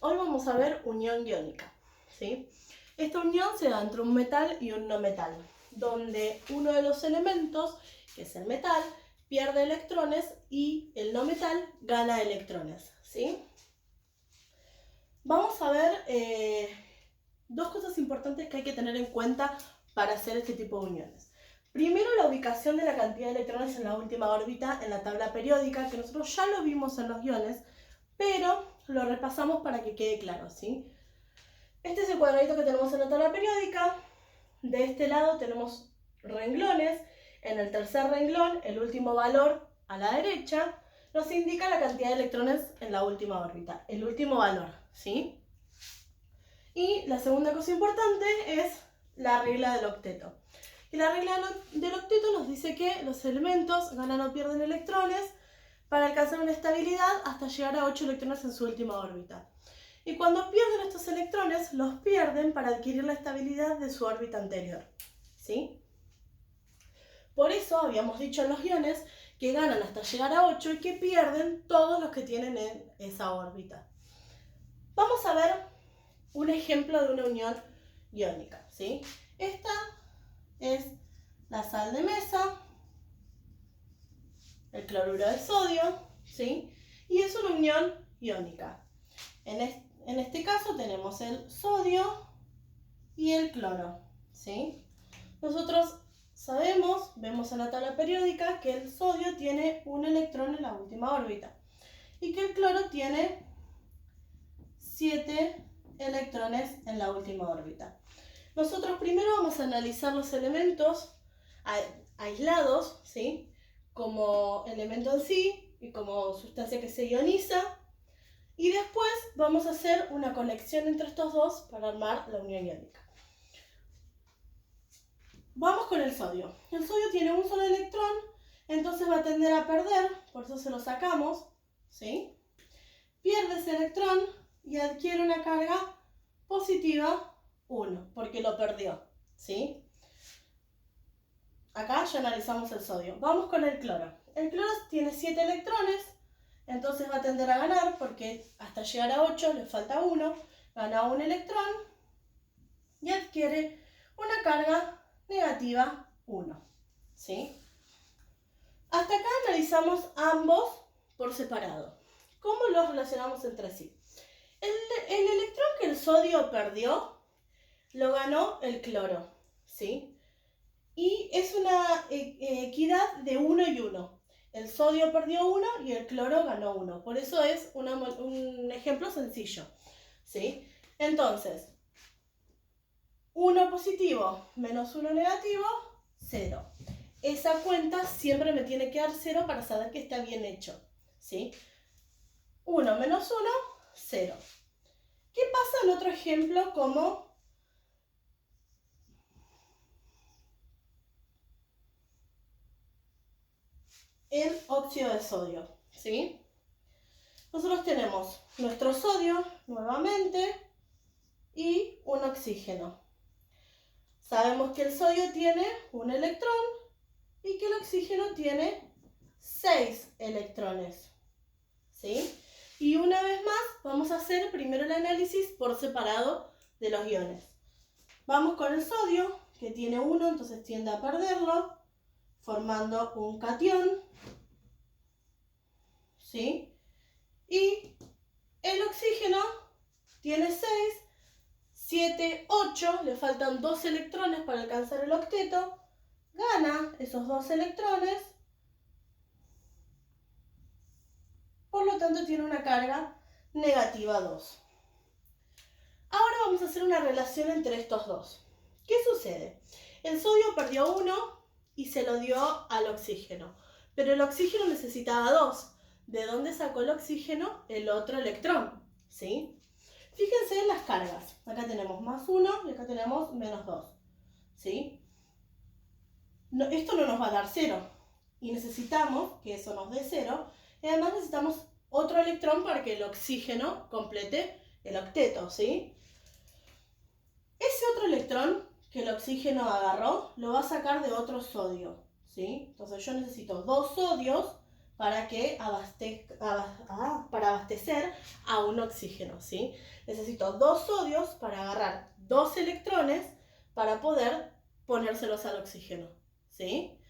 Hoy vamos a ver unión iónica, ¿sí? Esta unión se da entre un metal y un no metal, donde uno de los elementos, que es el metal, pierde electrones y el no metal gana electrones, ¿sí? Vamos a ver dos cosas importantes que hay que tener en cuenta para hacer este tipo de uniones. Primero, la ubicación de la cantidad de electrones en la última órbita en la tabla periódica, que nosotros ya lo vimos en los iones, pero lo repasamos para que quede claro, ¿sí? Este es el cuadradito que tenemos en la tabla periódica. De este lado tenemos renglones. En el tercer renglón, el último valor a la derecha nos indica la cantidad de electrones en la última órbita, el último valor, ¿sí? Y la segunda cosa importante es la regla del octeto. Y la regla del octeto nos dice que los elementos ganan o pierden electrones para alcanzar una estabilidad hasta llegar a 8 electrones en su última órbita. Y cuando pierden estos electrones, los pierden para adquirir la estabilidad de su órbita anterior, ¿sí? Por eso habíamos dicho en los iones que ganan hasta llegar a 8 y que pierden todos los que tienen en esa órbita. Vamos a ver un ejemplo de una unión iónica, ¿sí? Esta es la sal de mesa, el cloruro de sodio, ¿sí? Y es una unión iónica. En este caso tenemos el sodio y el cloro, ¿sí? Nosotros sabemos, vemos en la tabla periódica, que el sodio tiene un electrón en la última órbita y que el cloro tiene 7 electrones en la última órbita. Nosotros primero vamos a analizar los elementos aislados, ¿sí? Como elemento en sí y como sustancia que se ioniza. Y después vamos a hacer una conexión entre estos dos para armar la unión iónica. Vamos con el sodio. El sodio tiene un solo electrón, entonces va a tender a perder, por eso se lo sacamos, ¿sí? Pierde ese electrón y adquiere una carga positiva 1, porque lo perdió, ¿sí? Acá ya analizamos el sodio. Vamos con el cloro. El cloro tiene 7 electrones, entonces va a tender a ganar porque hasta llegar a 8 le falta 1, gana un electrón y adquiere una carga negativa 1, ¿sí? Hasta acá analizamos ambos por separado. ¿Cómo los relacionamos entre sí? El electrón que el sodio perdió lo ganó el cloro, ¿sí? Y es una equidad de 1 y 1. El sodio perdió 1 y el cloro ganó 1. Por eso es un ejemplo sencillo, ¿sí? Entonces, 1 positivo menos 1 negativo, 0. Esa cuenta siempre me tiene que dar 0 para saber que está bien hecho, ¿sí? 1 menos 1, 0. ¿Qué pasa en otro ejemplo como el óxido de sodio, ¿sí? Nosotros tenemos nuestro sodio nuevamente y un oxígeno. Sabemos que el sodio tiene un electrón y que el oxígeno tiene 6 electrones, ¿sí? Y una vez más vamos a hacer primero el análisis por separado de los iones. Vamos con el sodio, que tiene 1, entonces tiende a perderlo, formando un catión, ¿sí? Y el oxígeno tiene 6, 7, 8, le faltan 2 electrones para alcanzar el octeto, gana esos 2 electrones, por lo tanto tiene una carga negativa 2. Ahora vamos a hacer una relación entre estos dos. ¿Qué sucede? El sodio perdió 1 y se lo dio al oxígeno, pero el oxígeno necesitaba 2. ¿De dónde sacó el oxígeno? El otro electrón, ¿sí? Fíjense en las cargas. Acá tenemos más 1 y acá tenemos menos 2, ¿sí? No, esto no nos va a dar 0 y necesitamos que eso nos dé 0 y además necesitamos otro electrón para que el oxígeno complete el octeto, ¿sí? Ese otro electrón que el oxígeno agarró lo va a sacar de otro sodio, ¿sí? Entonces yo necesito 2 sodios para abastecer a un oxígeno, ¿sí? Necesito 2 sodios para agarrar 2 electrones para poder ponérselos al oxígeno, ¿sí?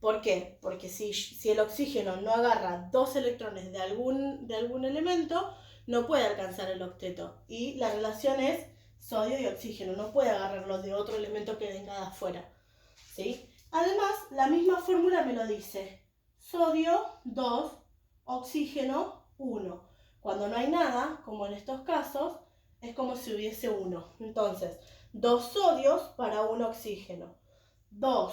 ¿Por qué? Porque si el oxígeno no agarra 2 electrones de algún elemento, no puede alcanzar el octeto. Y la relación es sodio y oxígeno, no puede agarrarlo de otro elemento que venga de afuera, ¿sí? Además, la misma fórmula me lo dice. Sodio 2, oxígeno 1. Cuando no hay nada, como en estos casos, es como si hubiese 1. Entonces, 2 sodios para 1 oxígeno. 2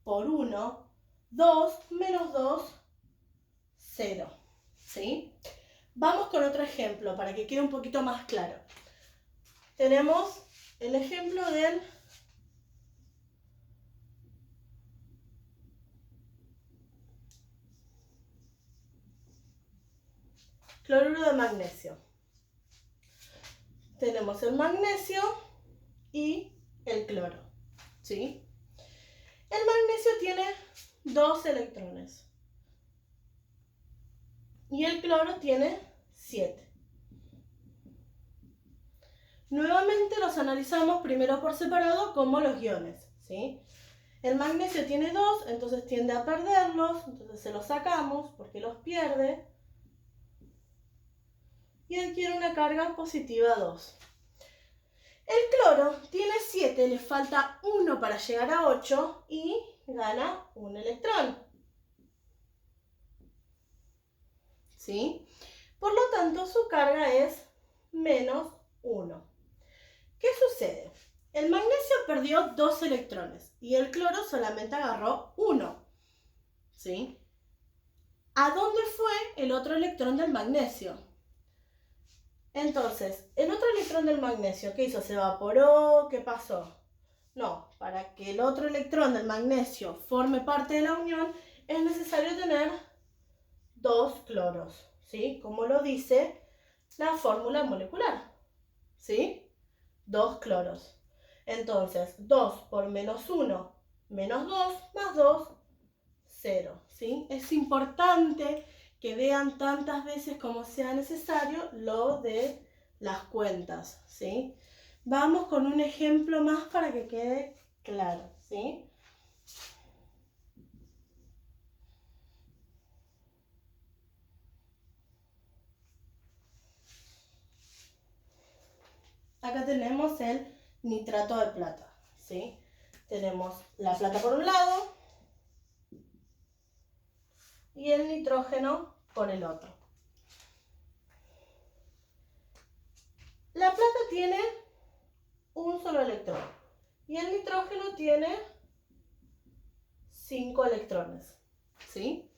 por 1, 2 menos 2, 0. ¿Sí? Vamos con otro ejemplo para que quede un poquito más claro. Tenemos el ejemplo del cloruro de magnesio. Tenemos el magnesio y el cloro, ¿sí? El magnesio tiene 2 electrones y el cloro tiene 7. Nuevamente los analizamos primero por separado como los iones, ¿sí? El magnesio tiene 2, entonces tiende a perderlos, entonces se los sacamos porque los pierde y adquiere una carga positiva 2. El cloro tiene 7, le falta 1 para llegar a 8 y gana un electrón, ¿sí? Por lo tanto, su carga es menos 1. ¿Qué sucede? El magnesio perdió 2 electrones y el cloro solamente agarró 1, ¿sí? ¿A dónde fue el otro electrón del magnesio? Entonces, el otro electrón del magnesio, ¿qué hizo? ¿Se evaporó? ¿Qué pasó? No, para que el otro electrón del magnesio forme parte de la unión, es necesario tener 2 cloros, ¿sí? Como lo dice la fórmula molecular, ¿sí? 2 cloros. Entonces, 2 por menos 1, menos 2, más 2, 0, ¿sí? Es importante que vean tantas veces como sea necesario lo de las cuentas, ¿sí? Vamos con un ejemplo más para que quede claro, ¿sí? Acá tenemos el nitrato de plata, ¿sí? Tenemos la plata por un lado y el nitrógeno por el otro. La plata tiene un solo electrón y el nitrógeno tiene 5 electrones, ¿sí?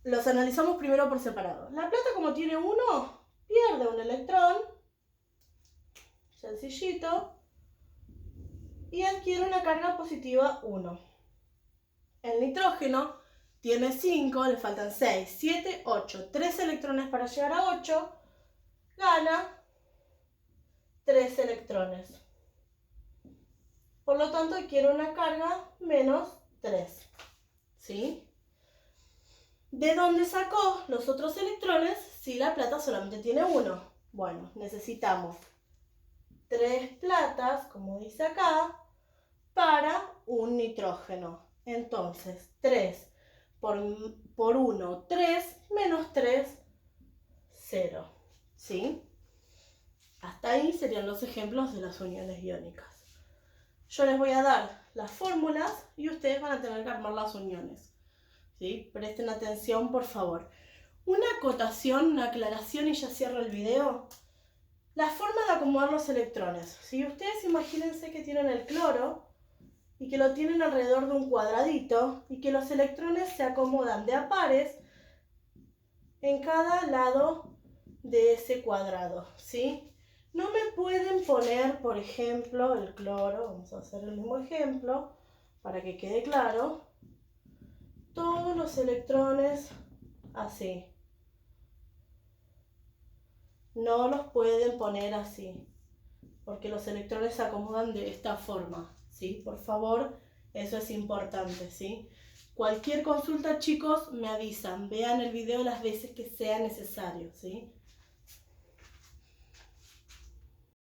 Los analizamos primero por separado. La plata, como tiene 1, pierde un electrón, sencillito, y adquiere una carga positiva 1. El nitrógeno tiene 5, le faltan 6, 7, 8, 3 electrones para llegar a 8, gana 3 electrones. Por lo tanto, adquiere una carga menos 3, ¿sí? ¿De dónde sacó los otros electrones si la plata solamente tiene 1? Bueno, necesitamos 3 platas, como dice acá, para un nitrógeno. Entonces, 3 por 1, 3, menos 3, 0. ¿Sí? Hasta ahí serían los ejemplos de las uniones iónicas. Yo les voy a dar las fórmulas y ustedes van a tener que armar las uniones, ¿sí? Presten atención, por favor. Una acotación, una aclaración y ya cierro el video. La forma de acomodar los electrones. Si ustedes imagínense que tienen el cloro y que lo tienen alrededor de un cuadradito y que los electrones se acomodan de a pares en cada lado de ese cuadrado, ¿sí? No me pueden poner, por ejemplo, el cloro, vamos a hacer el mismo ejemplo para que quede claro, todos los electrones así. No los pueden poner así, porque los electrones se acomodan de esta forma, ¿sí? Por favor, eso es importante, ¿sí? Cualquier consulta, chicos, me avisan. Vean el video las veces que sea necesario, ¿sí?